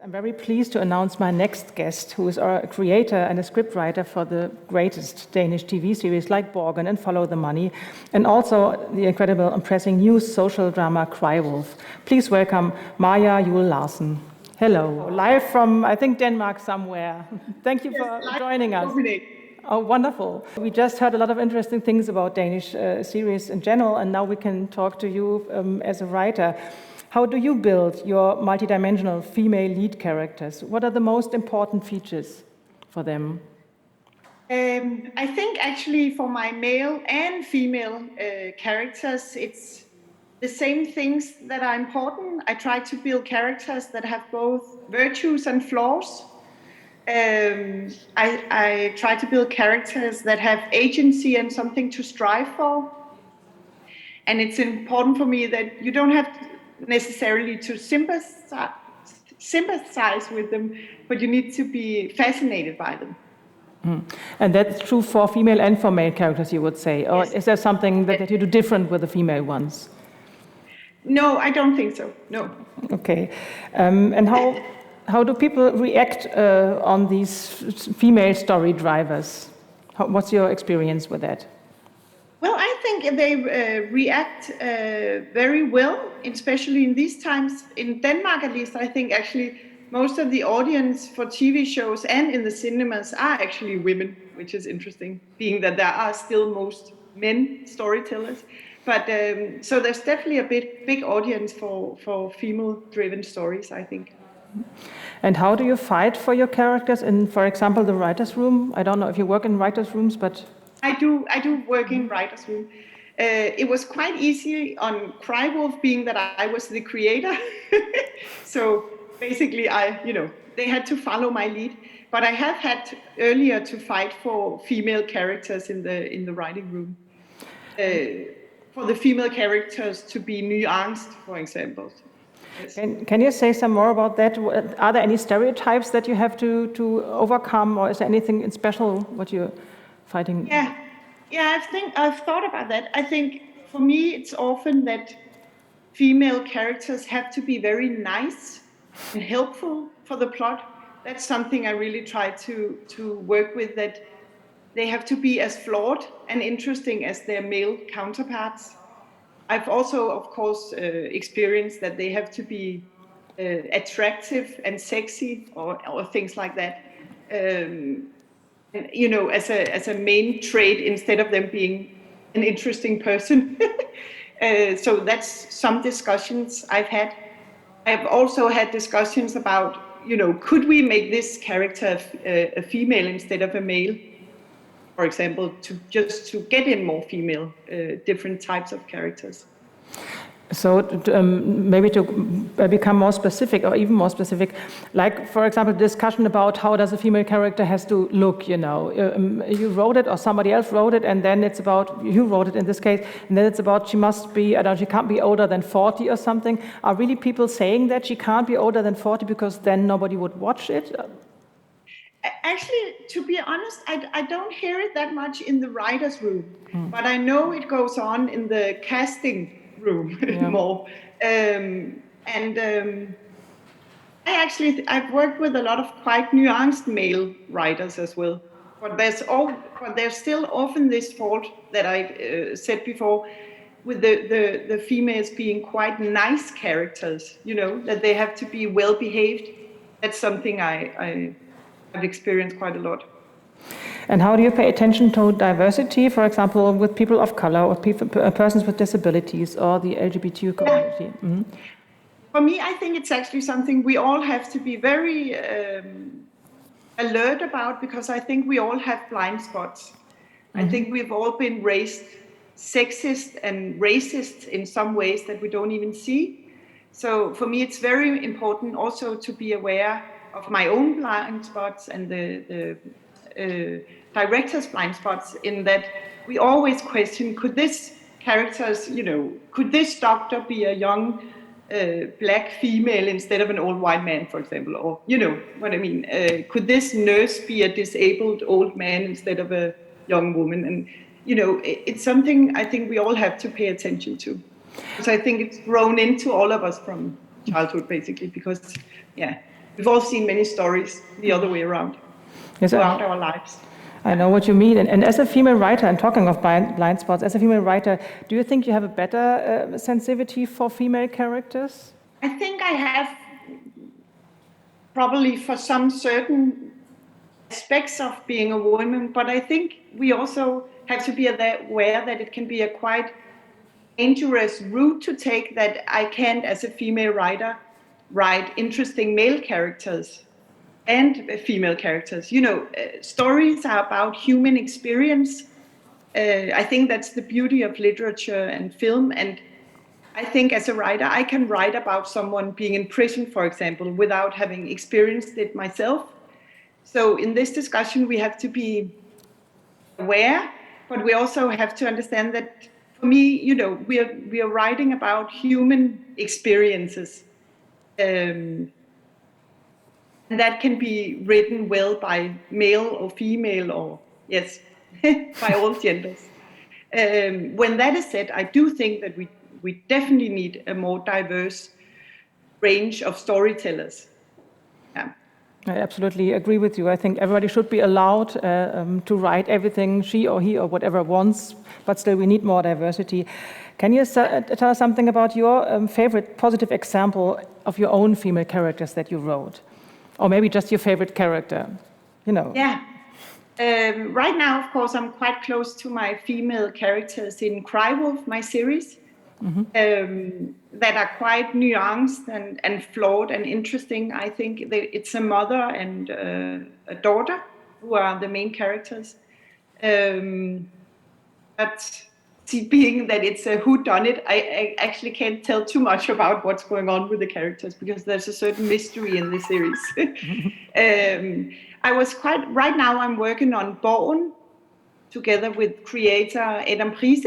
I'm very pleased to announce my next guest, who is a creator and a scriptwriter for the greatest Danish TV series like Borgen and Follow the Money, and also the incredible, impressive new social drama Cry Wolf. Please welcome Maja Jul Larsen. Hello, live from, I think, Denmark somewhere. Thank you for joining us. Oh, wonderful. We just heard a lot of interesting things about Danish series in general, and now we can talk to you as a writer. How do you build your multidimensional female lead characters? What are the most important features for them? I think actually for my male and female characters, it's the same things that are important. I try to build characters that have both virtues and flaws. I try to build characters that have agency and something to strive for. And it's important for me that you don't have necessarily to sympathize with them, but you need to be fascinated by them. And that's true for female and for male characters, you would say? Or is there something that you do different with the female ones? No, I don't think so, no. Okay. And how do people react on these female story drivers? What's your experience with that? Well, I think they react very well, especially in these times. In Denmark, at least, I think actually most of the audience for TV shows and in the cinemas are actually women, which is interesting, being that there are still most men storytellers. But so there's definitely a big audience for female-driven stories, I think. And how do you fight for your characters in, for example, the writer's room? I don't know if you work in writer's rooms, but... I do work in writer's room. It was quite easy on Cry Wolf, being that I was the creator. So basically, they had to follow my lead. But I have had earlier to fight for female characters in the writing room. For the female characters to be nuanced, for example. Yes. Can you say some more about that? Are there any stereotypes that you have to overcome, or is there anything special what you're fighting? Yeah, I've thought about that. I think for me, it's often that female characters have to be very nice and helpful for the plot. That's something I really try to work with, that they have to be as flawed and interesting as their male counterparts. I've also, of course, experienced that they have to be attractive and sexy or things like that. As a main trait, instead of them being an interesting person. So that's some discussions I've had. I've also had discussions about, could we make this character a female instead of a male? For example, to get in more female, different types of characters. So maybe to become more specific, or even more specific, like, for example, discussion about how does a female character has to look, you wrote it or somebody else wrote it, and then it's about, you wrote it in this case, and then it's about she must be, she can't be older than 40 or something. Are really people saying that she can't be older than 40 because then nobody would watch it? Actually, to be honest, I don't hear it that much in the writer's room, but I know it goes on in the casting room more. I've worked with a lot of quite nuanced male writers as well. But there's still often this fault that I said before, with the females being quite nice characters, that they have to be well behaved. That's something I've experienced quite a lot. And how do you pay attention to diversity, for example, with people of color or persons with disabilities or the LGBT community? Mm-hmm. For me, I think it's actually something we all have to be very alert about, because I think we all have blind spots. Mm-hmm. I think we've all been raised sexist and racist in some ways that we don't even see. So for me, it's very important also to be aware of my own blind spots and the director's blind spots, in that we always question, could this doctor be a young black female instead of an old white man, for example, or what I mean, could this nurse be a disabled old man instead of a young woman? And it's something I think we all have to pay attention to, because I think it's grown into all of us from childhood, basically, because we've all seen many stories the other way around throughout our lives. I know what you mean. And as a female writer, and talking of blind spots, as a female writer, do you think you have a better sensitivity for female characters? I think I have, probably for some certain aspects of being a woman, but I think we also have to be aware that it can be a quite dangerous route to take, that I can't, as a female writer, write interesting male characters and female characters. You know, stories are about human experience. I think that's the beauty of literature and film. And I think as a writer, I can write about someone being in prison, for example, without having experienced it myself. So in this discussion, we have to be aware, but we also have to understand that, for me, you know, we are writing about human experiences. And that can be written well by male or female, or yes, by all genders. When that is said, I do think that we definitely need a more diverse range of storytellers. Yeah. I absolutely agree with you. I think everybody should be allowed to write everything she or he or whatever wants, but still we need more diversity. Can you tell us something about your favorite positive example of your own female characters that you wrote? Or maybe just your favorite character, you know? Yeah. Right now, of course, I'm quite close to my female characters in Cry Wolf, my series, that are quite nuanced and flawed and interesting. I think it's a mother and a daughter who are the main characters. But being that it's a whodunit, I actually can't tell too much about what's going on with the characters, because there's a certain mystery in the series. Right now I'm working on Borgen together with creator Adam Prise,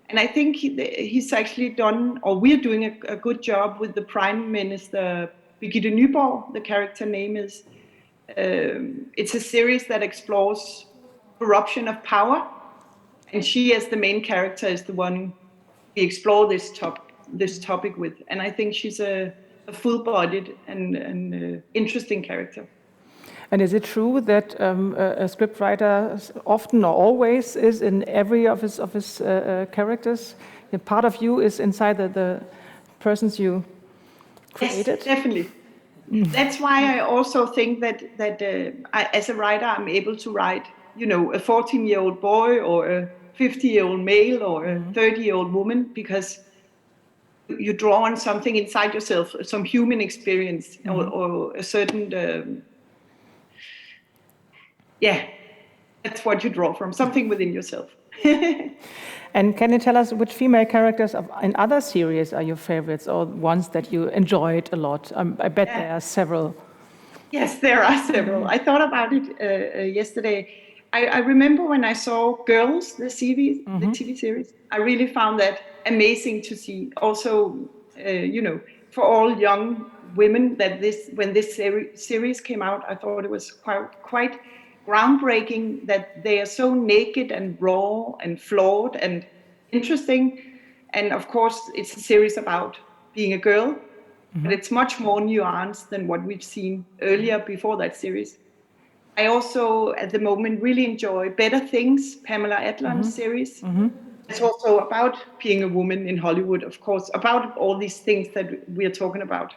and I think he's actually done, or we're doing a good job with the Prime Minister Birgitte Nyborg, the character name is. It's a series that explores corruption of power, and she, as the main character, is the one we explore this topic with. And I think she's a full-bodied and interesting character. And is it true that a scriptwriter often or always is in every of his characters? And part of you is inside the persons you created? Yes, definitely. That's why I also think that as a writer, I'm able to write, you know, a 14-year-old boy or a 50-year-old male or a 30-year-old woman, because you draw on something inside yourself, some human experience, or a certain, that's what you draw from, something within yourself. And can you tell us which female characters in other series are your favorites, or ones that you enjoyed a lot? I bet there are several. Yes, there are several. I thought about it yesterday. I remember when I saw Girls, the TV series, I really found that amazing to see. Also, you know, for all young women, that when this series came out, I thought it was quite groundbreaking, that they are so naked and raw and flawed and interesting. And of course, it's a series about being a girl, but it's much more nuanced than what we've seen earlier before that series. I also, at the moment, really enjoy Better Things, Pamela Adlon's series. It's also about being a woman in Hollywood, of course, about all these things that we are talking about.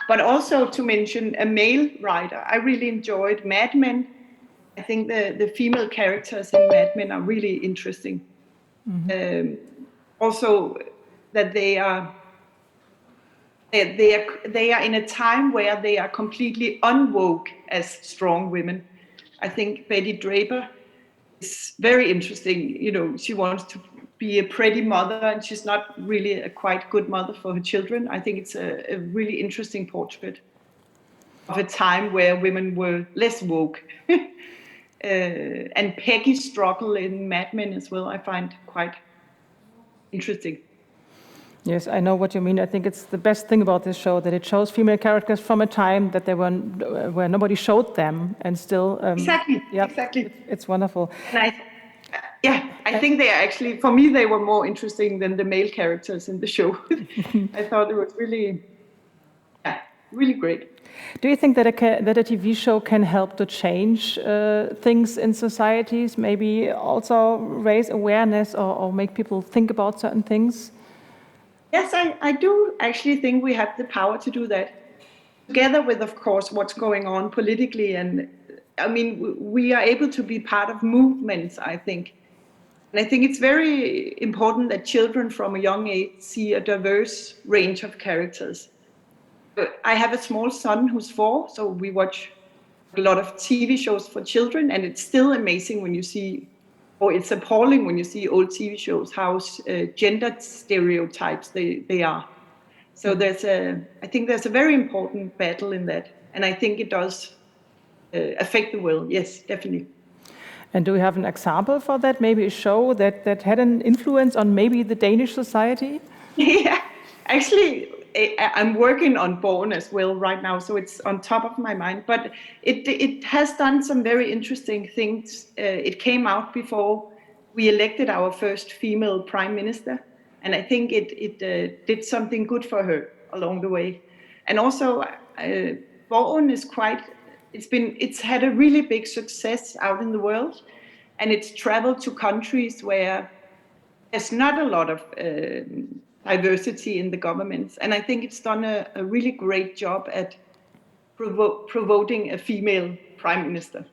But also to mention a male writer, I really enjoyed Mad Men. I think the female characters in Mad Men are really interesting. Also, that they are in a time where they are completely unwoke as strong women. I think Betty Draper is very interesting. You know, she wants to be a pretty mother, and she's not really a quite good mother for her children. I think it's a really interesting portrait of a time where women were less woke. And Peggy's struggle in Mad Men as well, I find quite interesting. Yes, I know what you mean. I think it's the best thing about this show, that it shows female characters from a time that they were where nobody showed them, and still. Exactly. Exactly. It's wonderful. And I think they are actually, for me, they were more interesting than the male characters in the show. I thought it was really, really great. Do you think that that a TV show can help to change things in societies, maybe also raise awareness or make people think about certain things? Yes, I do actually think we have the power to do that. Together with, of course, what's going on politically. And I mean, we are able to be part of movements, I think. And I think it's very important that children from a young age see a diverse range of characters. I have a small son who's 4, so we watch a lot of TV shows for children, and it's still amazing when you see, or it's appalling when you see old TV shows, how gender stereotypes they are. So I think there's a very important battle in that, and I think it does affect the world. Yes, definitely. And do we have an example for that? Maybe a show that had an influence on maybe the Danish society? Yeah, actually, I'm working on Borgen as well right now, so it's on top of my mind. But it has done some very interesting things. It came out before we elected our first female prime minister, and I think it did something good for her along the way. And also, Borgen is it's had a really big success out in the world, and it's traveled to countries where there's not a lot of diversity in the governments. And I think it's done a really great job at provoking a female prime minister.